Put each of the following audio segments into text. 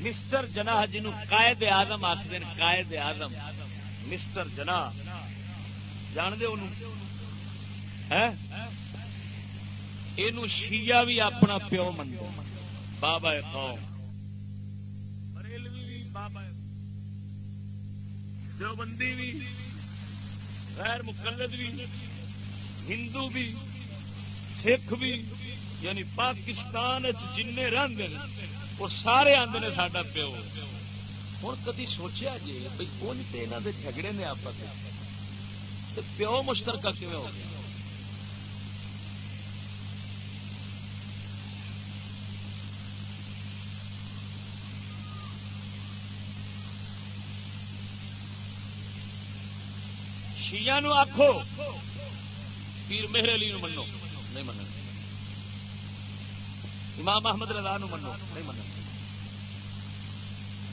Mister جناح جنوں قائد اعظم آخر Quaid Azam mister جناح جان دے انہوں یہ شیعہ بھی اپنا پیو منگو بابا قوم بریلوی بھی بابا دیوبندی بھی غیر مقلد بھی ہندو بھی سکھ بھی یعنی پاکستان جن رہتے ہیں وہ سارے آتے ہیں ساڈا پیو. ہوں کدی سوچیا جی بھائی کون تو یہاں کے جھگڑے نے آپس پیو مشترکہ کیون ہو گیا؟ شیعہ نو آکھو پیر مہر علی نو منو نہیں منو، امام احمد رضا نو منو نہیں منو،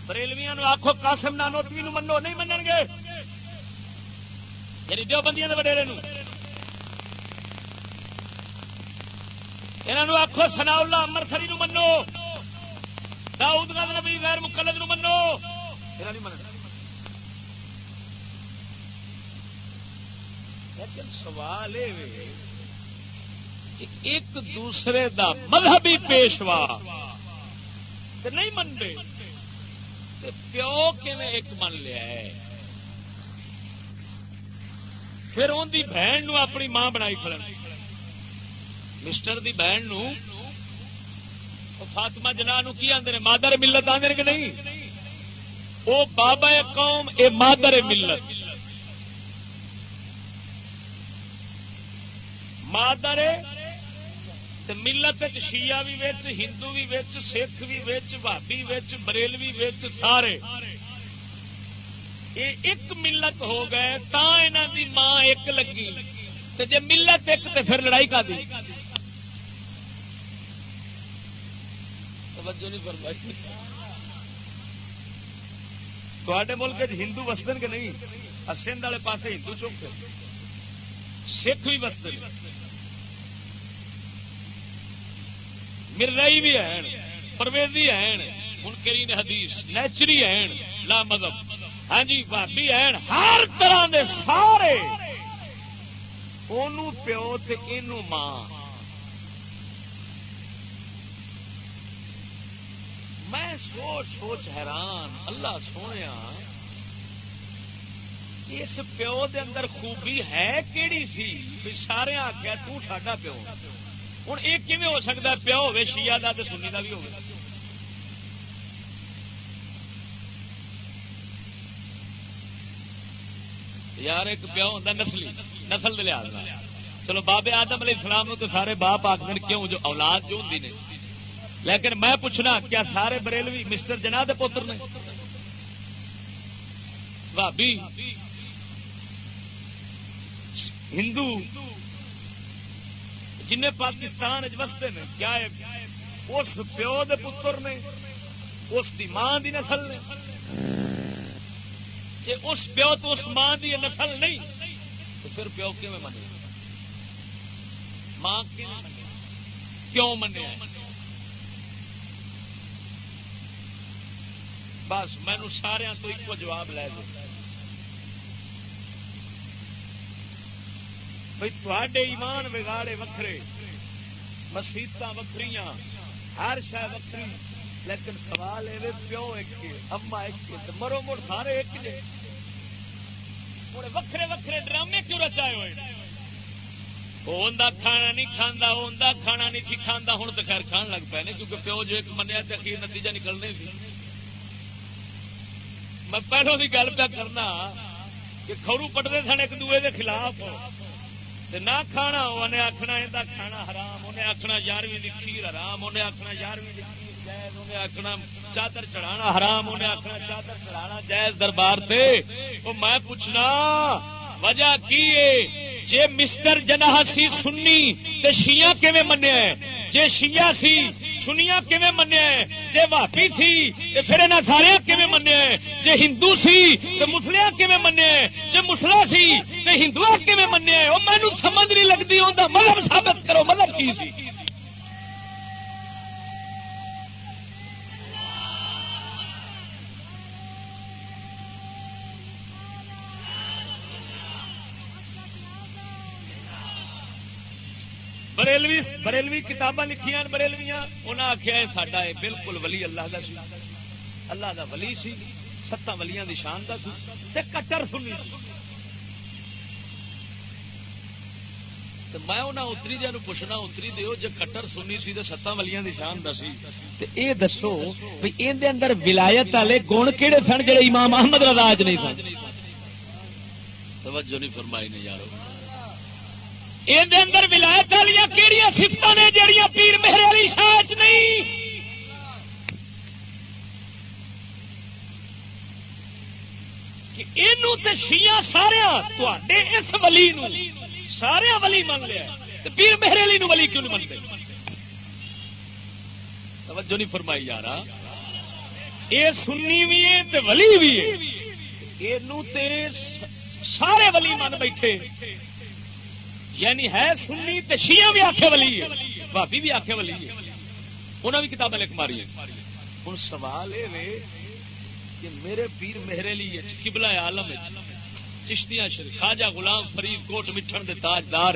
بریلویاں نو آکھو قاسم نانوتوی نو منو نہیں منن گے، یعنی دیوبندیاں دے وڈیرے نو انہاں نو آکھو ثناء اللہ امرسری نو منو، داؤد غزنوی غیر مقلد نو منو، انہاں نہیں منن. لیکن سوال یہ کہ ایک دوسرے دا مذہبی پیشوا تے نہیں منتے تے پیو کیویں ایک من لیا ہے؟ پھر ان دی بہن نو اپنی ماں بنائی کھڑن، مسٹر دی بہن نو فاطمہ جناح نو کی آندے نے مادر ملت آندے کہ نہیں؟ او بابا قوم اے مادر ملت، مادر ملت شیعہ بھی وچ، ہندو بھی وچ، سکھ بھی وچ، بھابی وچ، بریلوی وچ، سارے یہ ایک ملت ہو گئے تا انہاں دی ماں ایک لگی. تے جے ملت ایک تے پھر لڑائی کا دی؟ توجہ نہیں فرمائی. تواڈے ملک وچ ہندو وسدن کہ نہیں؟ سندھ والے پاسے ہندو چوک سکھ بھی وسدے، مرزائی بھی ہیں، پرویزی ہیں، منکرین حدیث، نیچری ہیں، لا مذہب، ہاں جی بھابی ہیں، ہر طرح دے سارے اونوں پیو تے اینوں ماں. میں سوچ سوچ حیران، اللہ سونیا اس پیو دے اندر خوبی ہے کیڑی سی؟ سارے آخیا تو ساڈا پیو. ہوں یہ کیویں ہو سکتا ہے پیو ہوے شیعہ دا تے سنی دا بھی ہوے؟ یار ایک پیو ہوندا نسلی، نسل دے لحاظ نال. چلو بابے آدم علیہ السلام نو تو سارے باپ آخر کیوں جو اولاد جو ہوندی نے، لیکن میں پوچھنا کیا سارے بریلوی مسٹر جناح دے پتر نے؟ بھابی ہندو جن پاکستان وستے نے کیا اس پیو دے پتر نے، اس دی ماں دی نسل نے؟ جے اس پیو تو اس ماں دی نسل نہیں تو پھر پیو کیویں منے؟ ماں کیوں منیا؟ بس مینوں سارے تو ایک جواب لے دو بھائی تھوڑے ایمان بگاڑے وکھرے، مسیتاں وکھریاں، ہر شے وکھری، لیکن سوال یہ پیو ایک، اما ایک، مرو مڑ سارے ایک جے. وکھرے وکھرے ڈرامے کیوں رچائے ہوئے؟ وہ اندر کھانا نہیں کھانا، وہ اندر کھانا نہیں تھی کھانا، ہوں تو خیر کھان لگ پے نے کیونکہ پیو جو ایک منیا تو اخیر نتیجہ نکلنے سی. میں پہلو کی گل پہ کرنا کہ کھورو پٹتے سن ایک دوے دے خلاف، نہ کھانا انہیں آخنا یہ کھانا حرام، انہیں آخنا 11ویں دی کھیر حرام، انہیں آخنا 11ویں دی کھیر جائز، انہیں آخنا چادر چڑھانا حرام، انہیں آخنا چادر چڑھانا جائز دربار تے. وہ میں پوچھنا وجہ کی ہے؟ جے مسٹر جناح سی سنی تے شیعہ کیویں منیا ہے؟ جے شیعہ سی سنیاں کیویں منیا ہے؟ جے وہابی تھی تے پھر انہاں سارے کیویں منیا ہے؟ جے ہندو سی تے مسلمان کیویں منیا ہے؟ جے مسلمان سی تے ہندو کیویں منیا ہے؟ او مینوں سمجھ نہیں لگدی، اوندا مذہب ثابت کرو، مذہب کی سی؟ بریلوی کتاباں لکھیاں بریلویاں انہاں آکھیا ہے ساڈا ہے بالکل ولی اللہ دا سی، اللہ دا ولی سی، 7 ولیاں دی شان دا سی تے کٹر سنی سی۔ تے میں انہاں اتری دے نوں پوچھنا اتری دیو جے کٹر سنی سی تے 7 ولیاں دی شان دا سی تے اے دسو بھئی این دے اندر ولایت والے گن کیڑے سن جڑے امام احمد رضا اج نہیں سن؟ توجہ نہیں فرمائی نے یارو۔ این دے اندر ولایت والیاں کیڑیاں صفتاں نے جڑیاں پیر مہر علی شاہ اچ نہیں؟ کہ اینو تے شیعہ سارے تواڈے اس ولی نو سارے ولی من لیا تے پیر مہر علی نو ولی کیوں نہیں منتے؟ توجہ نہیں فرمائی یارا۔ اے سنی بھی ہے تے ولی بھی ہے، اینو تے سارے ولی من بیٹھے، یعنی ہے سنی تے شیعہ بھی آکھے ولی ہے، بھابی بھی آکھے ولی ہے، انہاں بھی کتابیں لکھ ماری ہیں۔ ہن سوال اے وے کہ میرے پیر مہر علی قبلہ عالم چشتیاں شریف خواجہ غلام فرید کوٹ مٹھن دے تاجدار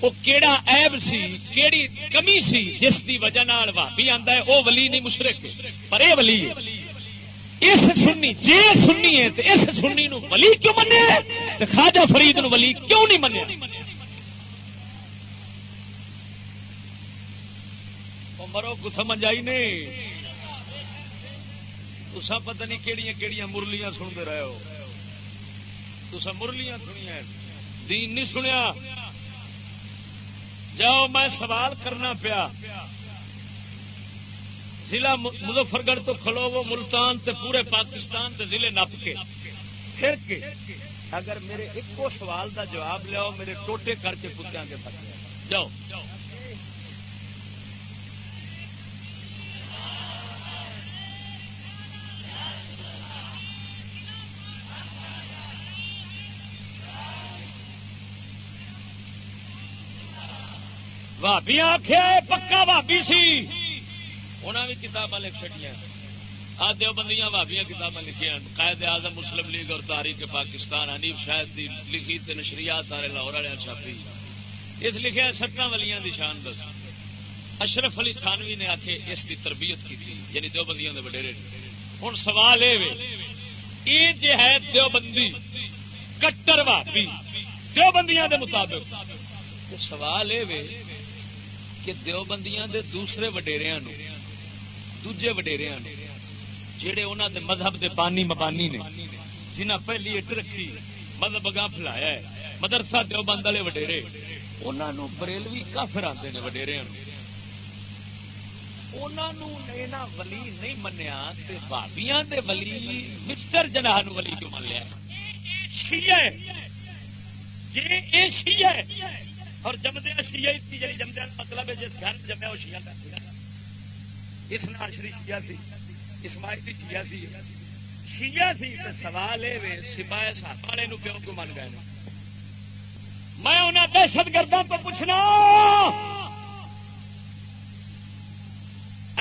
وہ کیڑا عیب سی کیڑی کمی سی جس دی وجہ نال وہابی آندا ہے او ولی نہیں مشرک ہے، پر اے ولی ہے۔ اس سنی جے سنی ہے تے اس سنی نو ولی کیوں منیا تے خواجہ فرید نو ولی کیوں نہیں منیا؟ مرو کو سمجھ آئی نہیں؟ تسا پتہ نہیں کیڑیاں کیڑیاں مرلیاں سنتے رہے ہو، تسا مرلیاں سنیا دین نہیں سنیا۔ جاؤ میں سوال کرنا پیا، ضلع مظفر گڑھ تو کھلو وہ ملتان تے پورے پاکستان تے ضلع نپ کے پھر کے اگر میرے ایکو سوال دا جواب لیاؤ میرے ٹوٹے کر کے کتیاں کے پاس جاؤ۔ بھابی آخیا پکا بھابی سی، انہاں بھی کتاباں لکھ چڑیاں، آ دیوبندیاں بھابیاں کتاباں لکھیاں، قائد اعظم مسلم لیگ اور تاریخ پاکستان حنیف شاہد دی لکھی تے نشریات سارے لاہور والے چھاپی، اس لکھیا 7 ولیاں دی شان دس۔ اشرف علی تھانوی نے آکھے اس دی تربیت کی تھی، یعنی دیوبندیاں دے وڈیرے۔ ہن سوال اے وے اے جے ہے دیوبندی کٹر بھابی دیوبندیاں دے مطابق، تے سوال اے وے کہ دیوبندیاں دے دوسرے وڈیریاں نو دوجے وڈیریاں نو جڑے انہاں دے مذہب دے بانی مبانی نے جنہاں پہلی اٹ رکھی مذہب اگاں پھیلایا ہے مدرسہ دیوبند والے وڈیرے، انہاں نو بریلوی کافر آندے نے وڈیریاں نو، انہاں نو انہاں ولی نہیں منیا تے بھابیاں دے ولی مسٹر جناح نو ولی کیوں من لیا؟ شیعہ ہے جی، اے شیعہ ہے اور جمدیا شیعہ تھی، یعنی جمدیا مطلب ہے جس گھر جمیا وہ شیعہ کا اس ناشری شیعہ تھی، اسماعیلی شیعہ تھی، شیعہ تھی۔ تو سوال ہے وے سپاہی صاحب والے نو کیوں کو من گئے؟ میں انہاں دہشت گردوں کو پوچھنا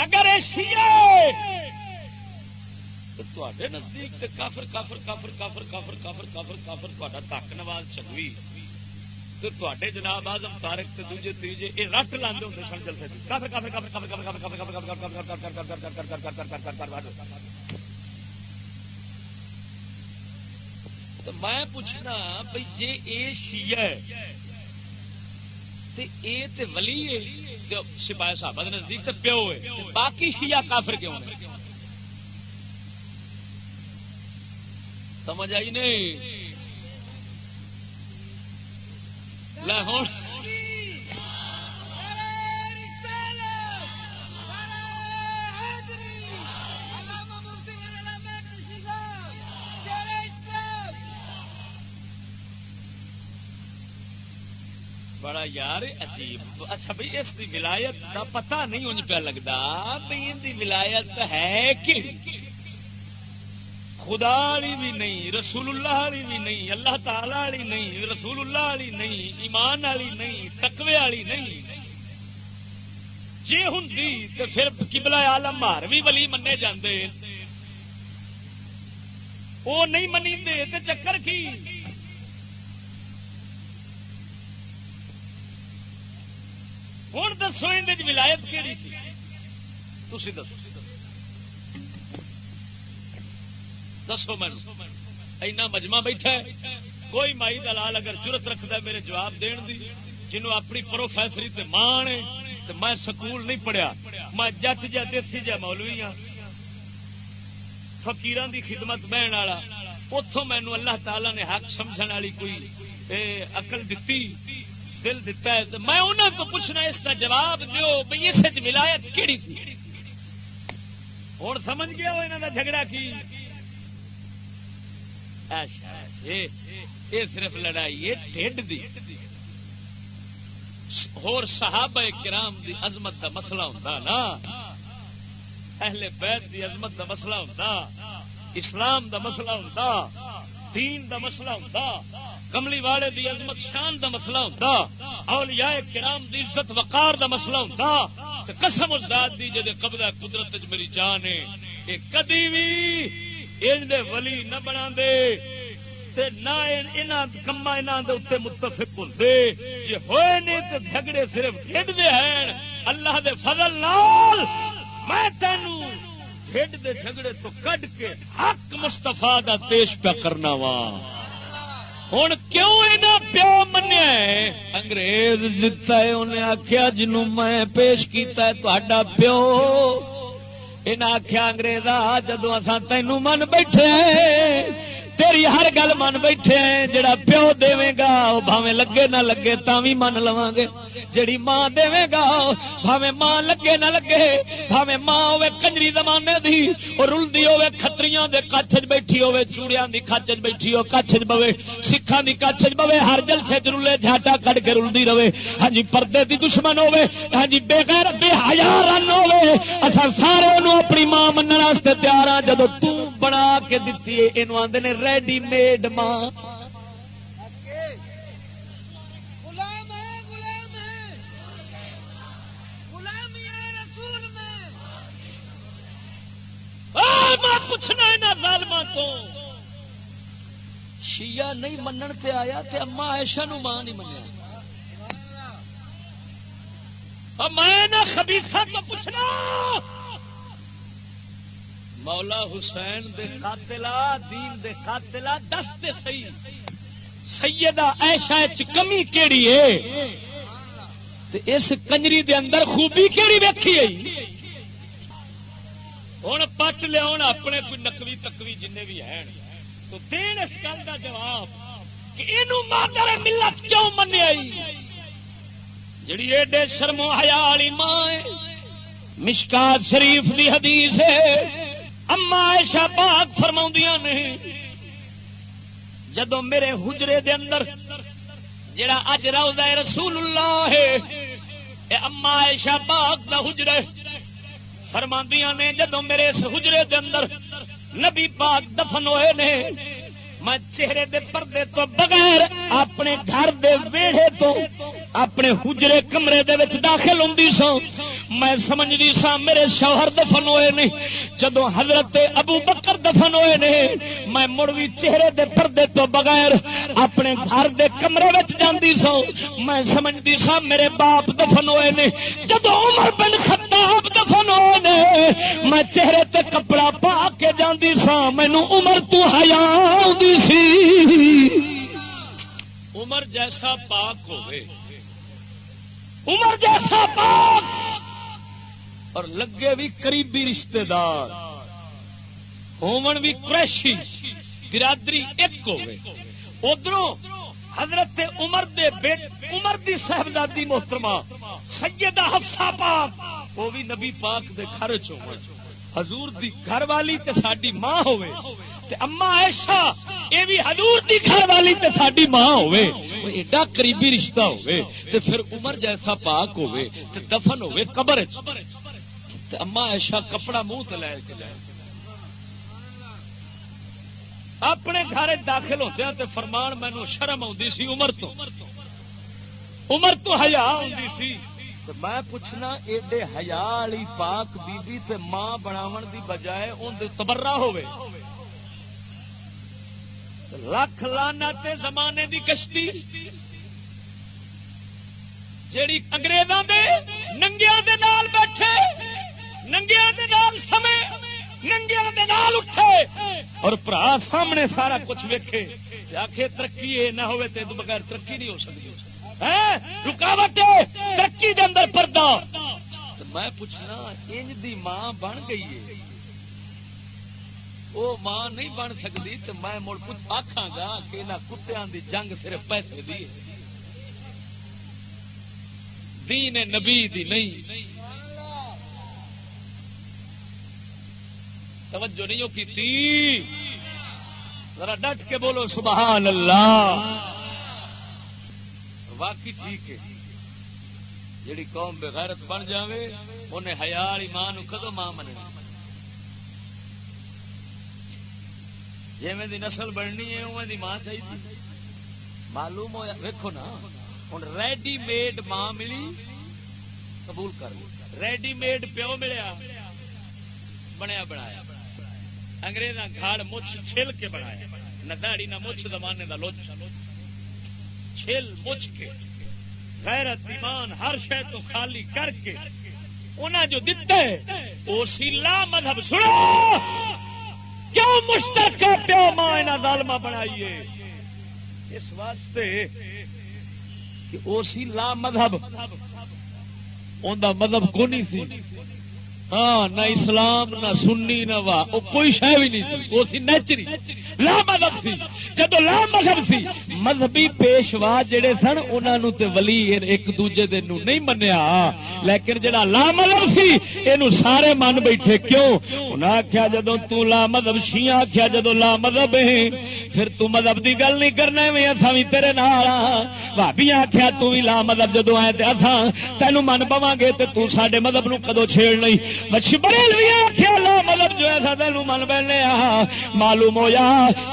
اگر یہ شیعہ تو تواڈے نزدیک تے کافر کافر کافر کافر کافر کافر کافر کافر تہاڈا تاک نواز چنگوی تو تواڈے جناب اعظم طارق تے دوجے تیجے اے رٹ لاندے ہوندے سن جلسے کافر کافر کافر کافر کافر کافر کافر۔ تو میں پوچھنا بھئی جے اے شیعہ ہے تے اے تے ولی ہے سپاہی صاحب دے نزدیک تے پیو ہے، باقی شیعہ کافر کیوں ہیں؟ سمجھ آئی نہیں؟ لاہور بڑا یار عجیب۔ اچھا بھائی اس کی ولایت کا پتہ نہیں انج پہ لگتا بھائی ان کی ولایت ہے کہ خدا والی بھی نہیں، رسول اللہ والی بھی نہیں، اللہ تعالی والی نہیں، رسول اللہ والی نہیں، ایمان والی نہیں، تقوی والی نہیں۔ جے ہوندی تے پھر قبلہ عالم ماروی ولی منے جاندے، او نہیں منیندے تے چکر کی؟ ہوں دسو اندر ولایت کیڑی سی؟ تسی دسو دسو میں اینا مجمع بیٹھا ہے، کوئی مائی دلال اگر جرت رکھتا ہے میرے جواب دین دی، جنوں اپنی پروفیسری تے مان ہے تے میں سکول نہیں پڑھیا، میں جٹ جا دیسی جا مولوی ہاں، فقیران دی خدمت بہن والا، اتوں مینوں اللہ تعالی نے حق سمجھن والی کوئی عقل دتی، دل دتا ہے، میں انہاں تو پوچھنا اس کا جواب دیو بھئی اس وچ ولایت کیڑی تھی؟ ہن سمجھ گیا ہو انہاں دا جھگڑا کی؟ یہ صرف لڑائی ہے ڈھڈ دی، اور صحابہ کرام دی عظمت دا مسئلہ ہوندا نا، اہل بیت دی عظمت دا مسئلہ ہوندا، اسلام دا مسئلہ ہوندا، دین دا مسئلہ ہوندا، کملی والے دی عظمت شان دا مسئلہ ہوندا، اولیاء کرام دی عزت وقار دا مسئلہ ہوندا، تے قسم الذات دی جدے قبضہ قدرت وچ میری جان ہے، اے کدی وی ان دے ولی نہ بنا دے تے نہ انہاں کما انہاں دے اوتے متفق ہوندے، جے ہوئے نے تے جھگڑے صرف ڈھڈ دے ہیں، اللہ دے فضل نال میں تینوں ڈھڈ دے جھگڑے تو کڈ کے حق مصطفیٰ دا پیش پہ کرنا وا۔ ہن کیوں انہاں پیو منیا ہے؟ انگریز دتا ہے، انہیں آکھیا جنوں میں پیش کیتا ہے تہاڈا پیو، انہیں آخیا انگریزا جدو اصا تینوں من بیٹھے تیری ہر گل من بیٹھے جڑا پیو دے گا وہ بھاویں لگے نہ لگے تاوی من لواں گے، جڑی ماں دے گا بھاویں ماں لگے نہ لگے، بھاویں ماں ہوے کنجری زمانے دی اور رلدی ہوے کھتریاں دے کچھ وچ بیٹھی ہوے، چوڑیاں دی کچھ وچ بیٹھی ہو کچھ وچ بوے، سکھاں دی کچھ وچ بوے، ہر جلسے وچ رلے جھاٹا کڈ کے رلدی رہے، ہاں جی پردے دی دشمن ہوے، ہاں جی بے غیرت بے حیا رن ہوے، اساں سارے اونوں اپنی ماں منن واسطے تیار ہاں، جدوں تو بنا کے دتی ہے اینو آندے نے ریڈی میڈ ماں۔ میں پوچھنا انہاں ظالماں تو، شیعہ نہیں منن تے آیا تے اما عائشہ نو ماں نہیں منیا، اور میں نہ خبیثہ تو پوچھنا مولا حسین دے قاتلہ دین دے قاتلہ دس تے صحیح سیدہ عائشہ وچ کمی کیڑی ہے تے اس کنجری دے اندر خوبی کیڑی ویکھی ہے؟ ہوں پٹ لیا اپنے کوئی نقوی تقوی جن بھی ہیں تو دین اس گل کا جواب کہ اینو مادر ملت کیوں منیا جڑی ایڈے شرم و حیا والی ماں ہے۔ مشکات شریف دی حدیث ہے، اما عائشہ پاک فرماؤندیاں نے جدو میرے حجرے دے اندر جڑا اج روضہ رسول اللہ ہے اے اما عائشہ پاک دا حجرے، فرماندیاں نے جدو میرے اس حجرے دے اندر نبی پاک دفن ہوئے نے، میں چہرے دے پردے تو بغیر اپنے گھر دے ویڑے تو اپنے حجرے کمرے دے وچ داخل ہوندی سا، میں سمجھدی سا میرے شوہر دفن ہوئے نے۔ جدو حضرت ابو بکر دفن ہوئے نے میں مڑ بھی چہرے دے پردے تو بغیر اپنے گھر دے کمرے وچ جاندی سا، میں سمجھدی سا میرے باپ دفن ہوئے نے۔ جدو عمر بن خطاب دفن ہوئے نے میں چہرے تے کپڑا پا کے جاندی سا، مینوں عمر تو حیا آندی سی۔ عمر جیسا پاک ہوئے، عمر جیسا پاک اور لگے بھی قریبی رشتہ دار ہومن بھی قریشی برادری ایک ہوئے، ادھروں حضرت عمر دے عمر دی صاحبزادی محترمہ سیدہ حفصہ پاک وہ بھی نبی پاک دے گھر چ ہوئے، حضور دی گھر والی تے ساڈی ماں ہوئے، تے اما عائشہ اے بھی حضور دی گھر والی تے ساڈی ماں ہوئے، ایڈا قریبی رشتہ ہوئے، تے پھر عمر جیسا پاک ہوئے تے دفن ہوئے قبر تے اما عائشہ کپڑا منہ تے لے کے جائے اپنے گھر داخل ہوتے تے فرمان مینوں شرم آندی سی، عمر تو حیا آندی سی، تے میں پوچھنا ایڈے حیا والی پاک بی بی تے ماں بناون دی بجائے اون دے تبرہ ہوئے، لکھ لعنت زمانے دی کشتی جیڑی انگریزاں دے ننگیاں دے نال بیٹھے، ننگیاں دے نال سمے، ننگیاں دے نال اٹھے اور بھرا سامنے سارا کچھ ویکھے آخے ترقی یہ نہ ہوئے تے بغیر ترقی نہیں ہو سکتی، رکاوٹ ترقی دے اندر پردہ۔ میں پوچھنا انج دی ماں بن گئی ہے، وہ ماں نہیں بن سکتی تو میں مڑ آکھاں گا کہ انہاں کتیاں دی جنگ صرف پیسے دی ہے، دین نبی دی نہیں۔ توجہ نہیں کی تھی، ذرا ڈٹ کے بولو سبحان اللہ۔ واقعی ٹھیک ہے، جیڑی قوم بے غیرت بن جاوے انہیں حیا والی ماں نو کدو ماں منے، جویں دی نسل بننی ہے اویں دی ماں چاہیے۔ معلوم ہوا ویکھو نا ہن ریڈی میڈ ماں ملی قبول کر لو، ریڈی میڈ پیو ملیا بنیا بنایا، انگریزاں گھاڑ مچھ چھل کے بنایا، نہ داڑھی نہ مچھ زمانے دا لوچ، چھل مچھ کے غیرت ایمان ہر شے تو خالی کر کے انہاں جو دتا ہے اسی لا مذہب۔ سنو کیوں مشترکہ پیو ماں انہاں ظالمہ بنائیے؟ اس واسطے کہ اسی لا مذہب اوندا مذہب کو نہیں سی، ہاں نہ اسلام نہ سنی نہ واہ کوئی شے بھی نہیں سی، وہ سی نیچری لا مذہب سی۔ جدو لا مذہب سی مذہبی پیشوا جڑے سن انہاں نو تے ولی ایک دوجے دے نو نہیں منیا، لیکن جڑا لا مذہب سی اینو سارے من بیٹھے۔ کیوں؟ انہاں آکھیا جدو تو لا مذہب، شیعہ آکھیا جدو لا مذہب ہے پھر تو مذہب دی گل نہیں کرنا، میں اساں وی تیرے نال ہاں۔ بھابیاں آکھیا تو وی لا مذہب جدو آئے تے اساں تینو من پواں گے تے تو ساڈے مذہب نو کدو چھیڑ نہیں۔ بریلوی آکھیا لا مذہب جو ہے تینو من بینے آ۔ معلوم ہویا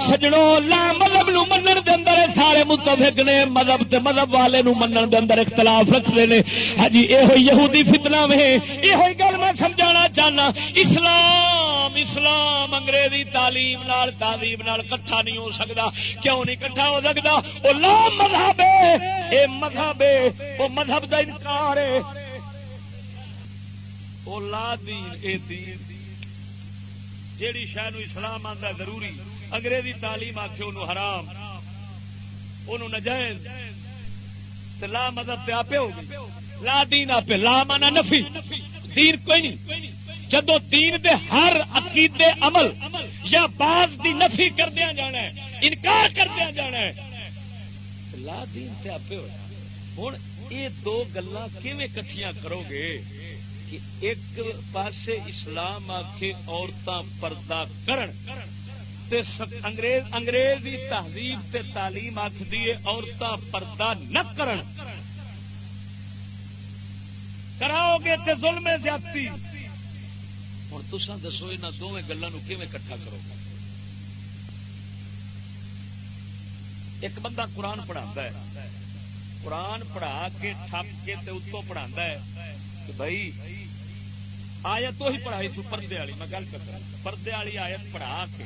سجنوں لا مذہب نو منن دے اندر سارے متفق نے، مذہب تے مذہب والے نو منن دے اندر اختلاف رکھدے نے۔ ہاں جی یہ یہودی فتنہ میں یہ گل میں سمجھانا چاہنا، اسلام انگریزی تعلیم نال تہذیب نال کٹھا نہیں ہو سکتا۔ کیوں نہیں کٹھا ہو سکتا؟ وہ لا مذہب ہے، اے مذہب ہے، وہ مذہب دا انکار ہے، وہ لا دین اے دین۔ جیڑی شے نو اسلام آندا ضروری انگریزی تعلیم آکھے انہوں حرام، انہوں ناجائز، تے لا مذہب تے آپے ہو گئی، لا دین آپے۔ لا مانا نفی، دین کوئی نہیں۔ جدو دین دے ہر عقیدے عمل یا بعض دی نفی کردیا جانا ہے، انکار کردیا جانا ہے، لا دین تے آپے ہو۔ ہن یہ دو گلاں کیویں کٹھیاں کرو گے کہ ایک پاسے اسلام آکھے عورتاں پردہ کرن تے انگریزی تہذیب تے تعلیم آکھدی ہے عورتاں پردہ نہ کرن، کراؤ گے تے ظلم زیادتی۔ ہن تساں دسو انہاں دوویں گلاں نو کیویں اکٹھا کرو گے؟ ایک بندہ قرآن پڑھاندا ہے، قرآن پڑھا کے ٹھپ کے تے اتوں پڑھاندا ہے کہ بھائی آیت وہی پڑھائی تو پردے والی، میں گل کرتا پردے والی آیت پڑھا کے،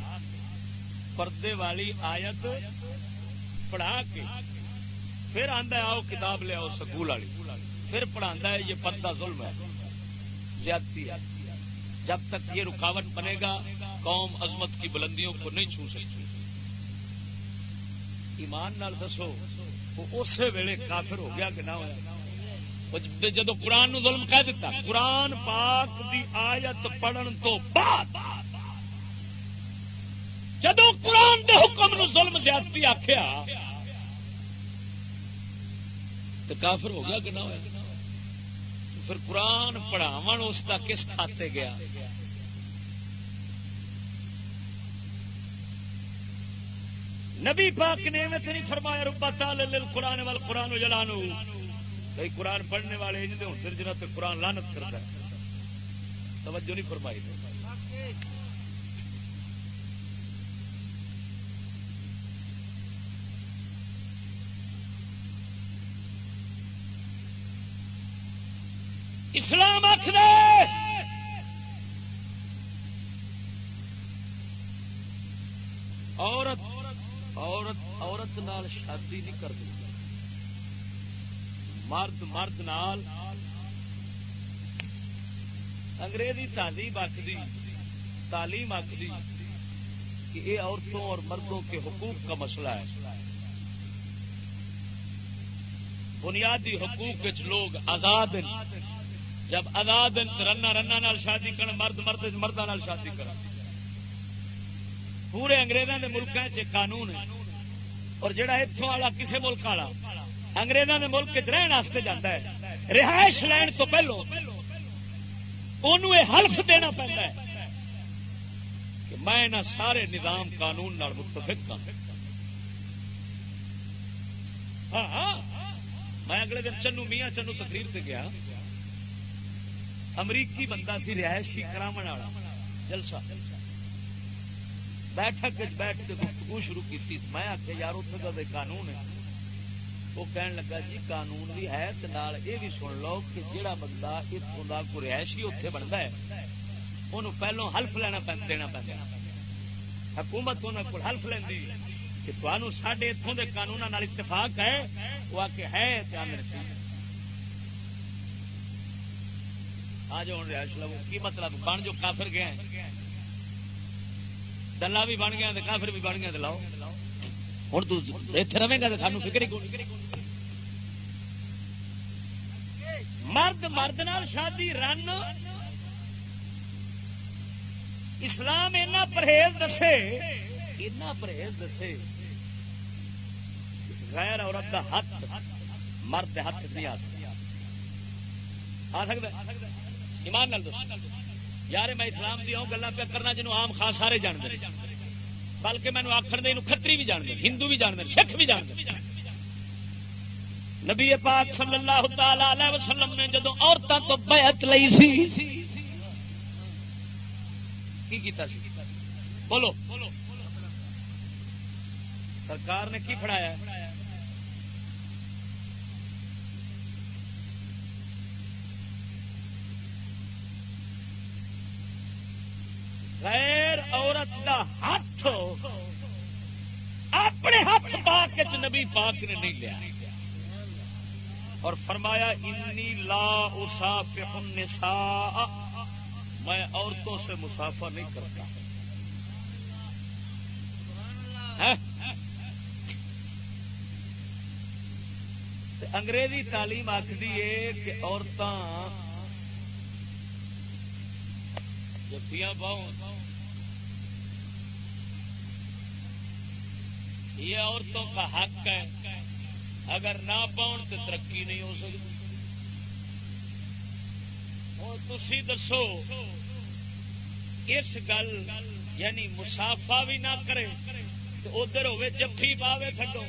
پردے والی آیت پڑھا کے پھر آندا ہے آؤ کتاب لے آؤ سکول والی، پھر پڑھاندا ہے یہ پردہ ظلم ہے، زیادتی ہے۔ جب تک یہ رکاوٹ بنے گا قوم عظمت کی بلندیوں کو نہیں چھو سکتی۔ ایمان نال دسو وہ اسی ویلے کافر ہو گیا کہ نہ ہوا؟ جدو قرآن نو ظلم کہہ دیتا، قرآن پاک دی آیت پڑھن تو بعد جدو قرآن دے حکم نو ظلم زیادتی آکھیا تو کافر ہو گیا کہ نہ ہوا؟ پھر قرآن پڑھاون اس کا کس کھاتے گیا؟ نبی پاک نے نہیں فرمایا رب تعالی للقرآن والقرآن جلانہ، بھائی قرآن پڑھنے والے ان دے ہوندے جنہاں تے قرآن لعنت کرتا ہے۔ توجہ نہیں فرمائی۔ اسلام آکھدا عورت نال شادی نہیں کرتی، مرد مرد نال انگریزی تعلیم آخری تعلیم آخری کہ یہ عورتوں اور مردوں کے حقوق کا مسئلہ ہے. بنیادی حقوق لوگ آزاد ہیں. جب آزاد ہیں رنا رنا نال شادی کرن، مرد مرد مرداں نال شادی کرن. پورے انگریزاں دے ملکاں وچ قانون ہے، اور جڑا اتھوں والا کسے ملک والا انگریزاں دے ملک وچ رہن واسطے جاندا ہے، رہائش لین تو پہلو انہوں یہ حلف دینا پڑتا ہے کہ میں نہ سارے نظام قانون نال متفق ہاں. ہاں میں اگلے دن چنو میاں چنو تقریر تے گیا، امریکی بندہ سی رہائشی کراون والا، جلسہ بیٹھک بیٹھ کے گفتگو شروع کی. میں آخیا یار اتنے کا قانون ہے. وہ کہن لگا جی قانون بھی ہے تے نال یہ بھی سن لو کہ جہاں بندہ اتوں کا کوئی رہائشی اتنے بنتا ہے انہوں پہلو حلف لینا دینا پہنتا. حکومت انہوں کو حلف لینی کہ تمہوں سڈے اتوں کے قانون اتفاق ہے. وہ آ کے ہے آ جاؤ رہائش لو. کی مطلب بن جو کافر گیا دلہ بھی بن گیا کافر بھی بن گیا تو لاؤ. ہوں تو اتنے رہے گا تو سانو فکر ہی کوئی. مرد مرد نال شادی رن. اسلام اینا پرہیز دسے غیر عورت دا ہاتھ مرد ہاتھ نہیں آ سکتا. ایمان نال دس یار میں اسلام دی گلاں پہ کرنا جنوں عام خاص سارے جانتے ہیں، بلکہ مینوں آکھن دے کھتری بھی جانتے، ہندو بھی جانتے، سکھ بھی جانتے. نبی پاک صلی اللہ تعالی علیہ وسلم نے جدوں عورتاں تو بیعت لئی سی کی کیتا سی؟ بولو سرکار نے کی پڑھایا؟ غیر عورت دا ہاتھ اپنے ہاتھ پاک نبی پاک نے نہیں لیا، اور فرمایا انی لا اصافح النساء، میں عورتوں سے مصافحہ نہیں کرتا. انگریزی تعلیم آخری ہے کہ عورتاں جفیاں پاؤں، یہ عورتوں کا حق ہے، اگر نہ پاؤں تو ترقی نہیں ہو سکتی. اور تسی دسو اس گل یعنی مسافہ بھی نہ کرے تو ادھر ہوے جفی پاوے کھڈو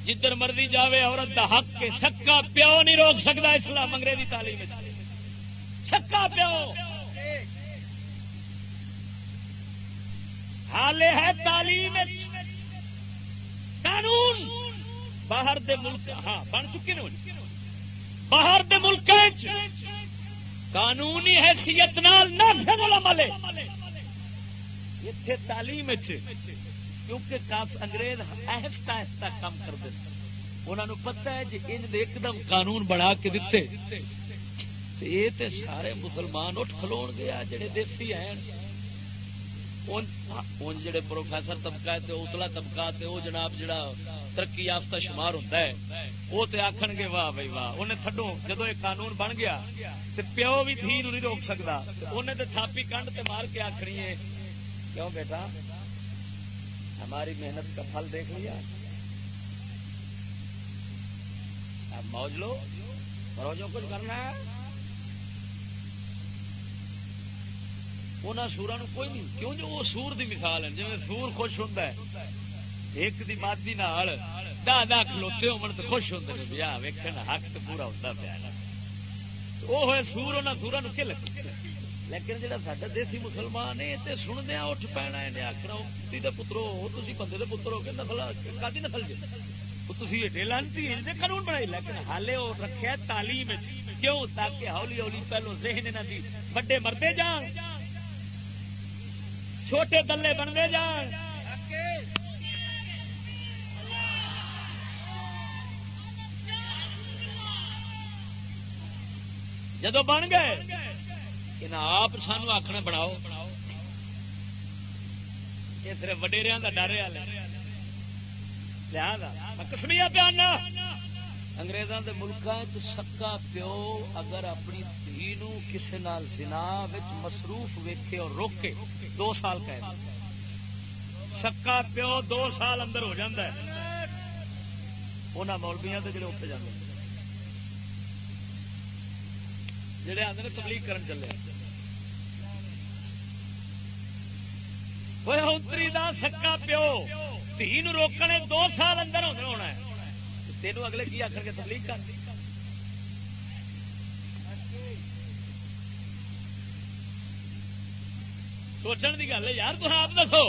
جدھر مرضی جاوے، عورت دا حق کے سکا پیو نہیں روک سکتا. اسلام انگریزی تعلیم سکا پیو حالے ہے تعلیم قانون باہر دے ملک ہاں بن چکے نے، باہر دے ملک قانونی حیثیت نال نافذ العمل اتنے تعلیم کیونکہ انگریز آہستہ آہستہ کام کرتے، انہوں نے پتا ہے جی ان ایک دم قانون بنا کے دیتے یہ تے سارے مسلمان اٹھ کھلو گیا. جڑے دیسی ہیں ان جڑے پروفیسر طبقہ ہے اتلا طبقہ تے وہ جناب جڑا ترقی یافتہ شمار ہوتا ہے وہ تے آکھن گے واہ بھائی واہ انہیں تھڈو جدو یہ قانون بن گیا تے پیو بھی دھی نہیں روک سکتا. انہیں تے تھاپی کنڈ تے مار کے آکھنی ہے کیوں بیٹا ہماری محنت کا پھل دیکھ لیا، اب موج لو کرو جو کچھ کرنا ہے. انہوں سورا نو کوئی نہیں کیوں جو وہ سور دی مثال ہے، جی سور خوش ہوتا ہے ایک دی مادی نال دہ دہ کھلوتے ہون تو خوش ہوتے ہیں بیا ویکھن حق تو پورا ہوتا پیا. وہ ہوئے سور انہوں سورا نو کی لگے، لیکن جہاں ساڈا دیسی مسلمان ہے تے سندیا اٹھ پینا انہیں آخنا کتی دے پترو تسی بندے دے پتر ہو کے نسل کادی نسل جی تسی ایڈے لانتی قانون بنائی، لیکن حالے وہ رکھا تعلیم کیوں تاکہ ہولی ہولی پہلو ذہن انہاں دی بڑے مردے جان چھوٹے دلے بنتے جان. جدو بن گئے انہیں آپ سانو آخنا بناؤ، یہ صرف وڈیریاں دا ڈر ہے لہذا کسمیا پیانا انگریزاں دے ملکاں چ سکا پیو اگر اپنی دھی نو کسے نال زنا وچ مصروف ویکھے اور روکے 2 سال قید، سکا پیو 2 سال اندر ہو جاندا ہے انہاں مولویاں تے جڑے اوتھے جاندے جڑے آندے نے تبلیغ کرن چلے ہوئے اتری دا سکا پیو دھی نو روکنے 2 سال اندر ہونا ہے، تینوں اگلے کی آخر کے تبلیغ کر سوچن کی گل ہے یار، تو آپ دسو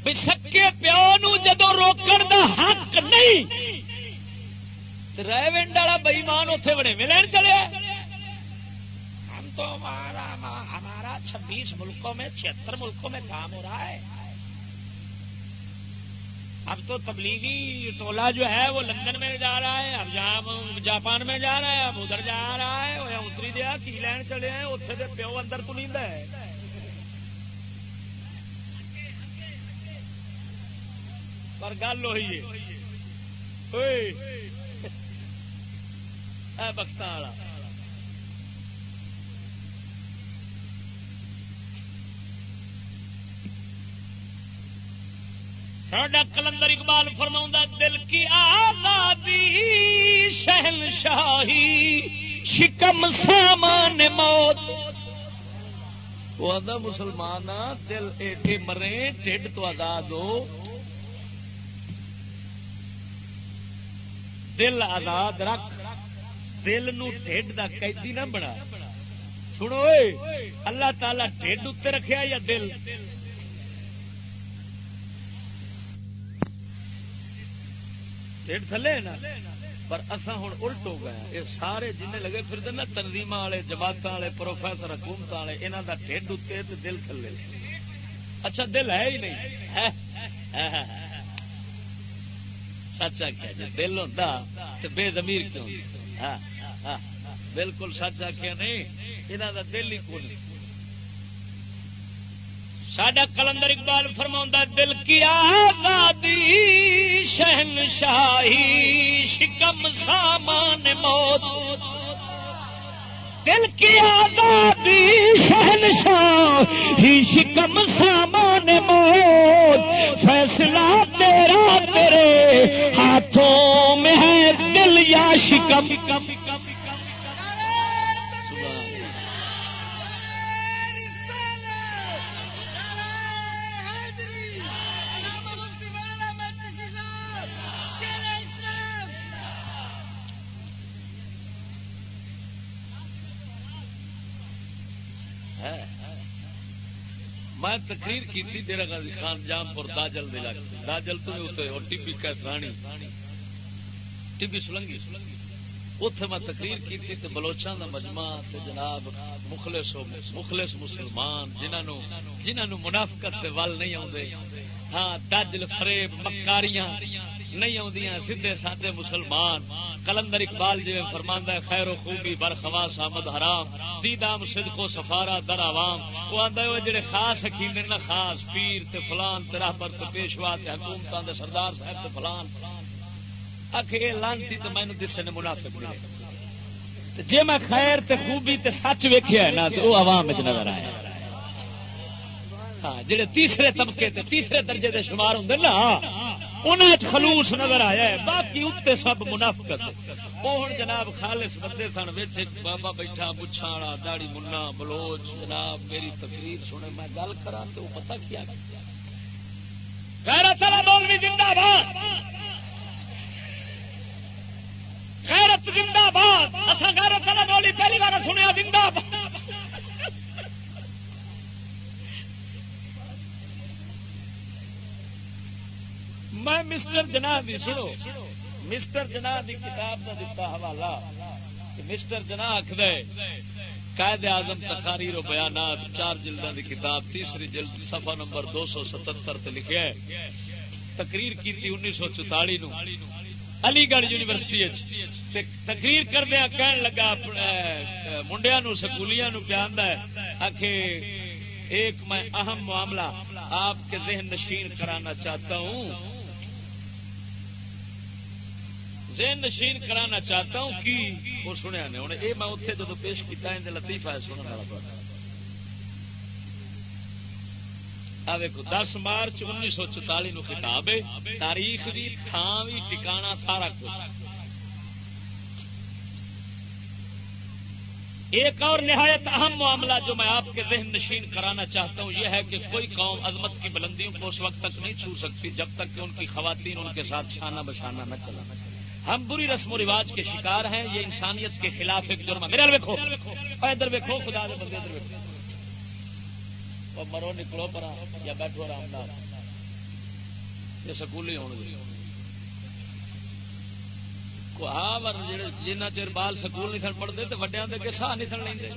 بھی سکے پیو نو جدو روکن دا حق نہیں، ریونڈ والا بئیمان اتنے بڑے ملین چلے، ہم تو ہمارا 26 ملکوں میں 76 ملکوں میں کام ہو رہا ہے، اب تو تبلیغی ٹولہ جو ہے وہ لندن میں جا رہا ہے، اب جہاں جاپان میں جا رہا ہے، اب ادھر جا رہا ہے، وہ اتری دیا کی لین چلے ہیں اتنے سے پیو اندر تو نیند ہے، پر گل وہی ہے بختاں والا ساڈا کلندر اقبال فرماؤندا دل کی آزادی شہنشاہی شکم سامان موت، وہ آندا مسلمان دل ایڈے مرے ٹھڈ تو آزاد ہو، دل آزاد رکھ، دل نو ٹھڈ دا قیدی نہ بنا۔ سنو اللہ تعالی ٹھڈ اتنے رکھیا یا دل؟ ٹھڈ تھلے نا، پر اصا ہوں الٹ ہو گیا، یہ سارے جن لگے پھرتے نا تنظیم والے جماعت والے پروفیسر حکومت والے انہوں کا ٹھڈ اتنے تو دل تھلے، اچھا دل ہے ہی نہیں، سچ آخیا جی دل ہوتا تو بے ضمیر کیوں؟ بالکل سچ آخیا نہیں، انہوں کا دل ہی کون۔ ساڈا کلندر اقبال فرماؤندا دل کی آزادی شہنشاہی شکم سامان موت، دل کی آزادی شہنشاہی شکم سامان موت، فیصلہ تیرا تیرے ہاتھوں میں ہے دل یا شکم۔ میں تقریر کی تھی ڈیرہ غازی خان جامپور داجل داجل تو اور ٹیبی کا رانی ٹیبی سلنگی اتنے میں تقریر کی تھی تے بلوچاں دا مجمع تے جناب مخلص مسلمان جنہاں منافقت تے ول نہیں آوندے، ہاں دجل فریب مکاریاں نہیں آوندیاں، سیدھے سادے مسلمان۔ کلندر اقبال جی فرماندا ہے خیر و خوبی برخواس آمد حرام، دیدام صدق و سفارا در عوام۔ وہ آندا ہے جڑے خاص حکیم نے نا، خاص پیر تے فلان تے راہبر تے پیشوا تے حکومتاں دے سردار صاحب تے فلان، اکھے لانتی تے مینوں دسے نے منافق ملے، تے جے میں خیر تے خوبی تے سچ ویکھیا ہے نا تے او عوام وچ نظر آیا۔ ہاں جڑے تیسرے طبقے تے تیسرے درجے دے شمار ہوندے نا انہاں وچ خلوص نظر آیا ہے، باقی اوتے سب منافقت۔ وہ ہن جناب خالص بندے سن، وچ ایک بابا بیٹھا مچھاں والا داڑھی منا بلوچ، جناب میری تقریر سنے میں گل کراں تے او پتہ کیا غیرت والا مولوی زندہ باد، غیرت زندہ باد، اساں غیرت والا مولوی پہلی بار سنیا زندہ باد۔ میں مسٹر جناح دی سنو، مسٹر جناح دی کتاب کا دتا حوالہ، مسٹر جناح آکھدا ہے قائد اعظم تقاریر و بیانات 4 جلداں دی کتاب، تیسری جلد صفحہ نمبر 277 تے لکھیا ہے تقریر کیتی 1944 نو علی گڑھ یونیورسٹی تقریر کردیا کہن لگا منڈیا نو سکولیاں نو پیاندا ہے آخے ایک میں اہم معاملہ آپ کے ذہن نشین کرانا چاہتا ہوں، ذہن نشین کرانا چاہتا ہوں کہ وہ سنیا نے ہوں یہ میں اتنے جدو پیش کیا لطیفہ ہے سننے والا 10 مارچ 1944 نو خطاب ہے، تاریخ بھی تھان بھی ٹکانا سارا کچھ۔ ایک اور نہایت اہم معاملہ جو میں آپ کے ذہن نشین کرانا چاہتا ہوں یہ ہے کہ کوئی قوم عظمت کی بلندیوں کو اس وقت تک نہیں چھو سکتی جب تک کہ ان کی خواتین ان کے ساتھ شانہ بشانہ نہ چلا۔ ہم بری رسم و رواج کے شکار ہیں، یہ انسانیت کے خلاف ایک جرم ہے۔ میرے دیکھو ادھر دیکھو، خدا دے بندے ادھر دیکھو، مرو نکلو پرا یا بیٹھو آرام نال، یہ سکولی ہون گے جنہ چر بال سکول نہیں سن پڑھتے تو وڈیا کے ساہ نہیں سن لیں،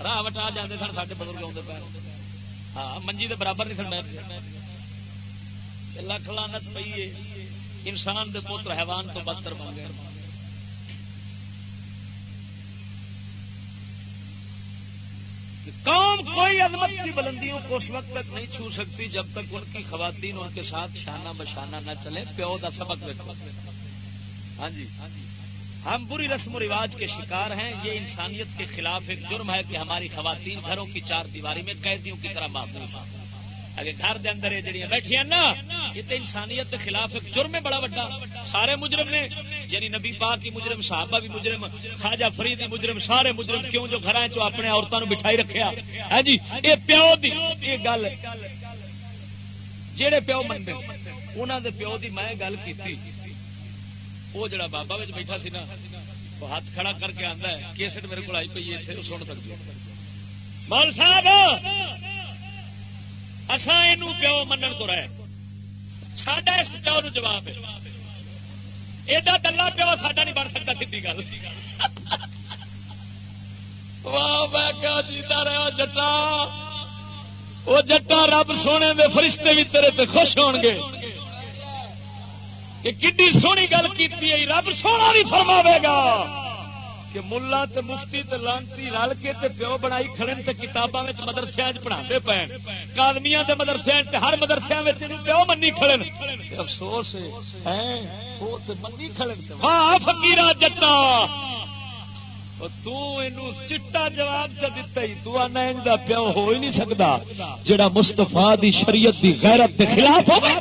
راہ وٹا جاتے سن سارے بزرگ آتے پے، ہاں منجی کے برابر نہیں سن بیٹھتے۔ لکھ لعنت پئی ہے، انسان دے پتر حیوان تو بدتر بن گئے۔ قوم کوئی عظمت کی بلندیوں کو اس وقت تک نہیں چھو سکتی جب تک ان کی خواتین ان کے ساتھ شانہ بشانہ نہ چلے۔ پیو دا سبق دیکھو، ہاں جی، ہم بری رسم و رواج کے شکار ہیں، یہ انسانیت کے خلاف ایک جرم ہے کہ ہماری خواتین گھروں کی چار دیواری میں قیدیوں کی طرح محفوظ ہیں۔ اگر گھر دے اندر یہ جڑیاں بیٹھیاں نا، یہ تو انسانیت کے خلاف ایک جرم ہے بڑا بڑا۔ سارے مجرم نے، یعنی نبی پاک کی مجرم، صحابہ بھی مجرم، خواجہ فرید بھی مجرم، سارے مجرم کیوں جو گھراں چ اپنے عورتوں بٹھائی رکھیا ہے جی۔ یہ پیو دی یہ گل جہے پیو منتے انہوں دے پیو دی میں گل کیتی، وہ جڑا بابا وچ بیٹھا سی نا، وہ ہاتھ کھڑا کر کے آندا ہے کیسٹ میرے کو آئی پئی ہے، سن سکتے مول صاحب اساں اینو پیو منن تو رہے، ساڈا اس پیو نو جواب ہے، ایڈا دلہ پیو ساڈا نہیں بن سکتا، سیدھی گل۔ واہ میں کیا جیتا رہا جٹا، وہ جٹا رب سونے دے فرشتے بھی تیرے تے خوش ہون گے کہ کڈی سونی گل کیتی ہے۔ رب سونا بھی فرماوے گا کہ ملا تے مفتی تے لانتی رل کے تے پیو بنائی کھڑن تے کتاباں وچ مدرسیاں وچ پڑھاندے پئے، کالمیاں دے مدرسیاں تے ہر مدرسیاں وچ اینو پیو منی کھڑن، افسوس ہے او تے منی کھڑن۔ واہ فقیرا جٹا، تو اینو چٹا جواب چ دتا ہی، تو انا انج دا پیو ہو ہی نہیں سکدا جڑا مصطفیٰ دی شریعت دی غیرت دے خلاف ہوے۔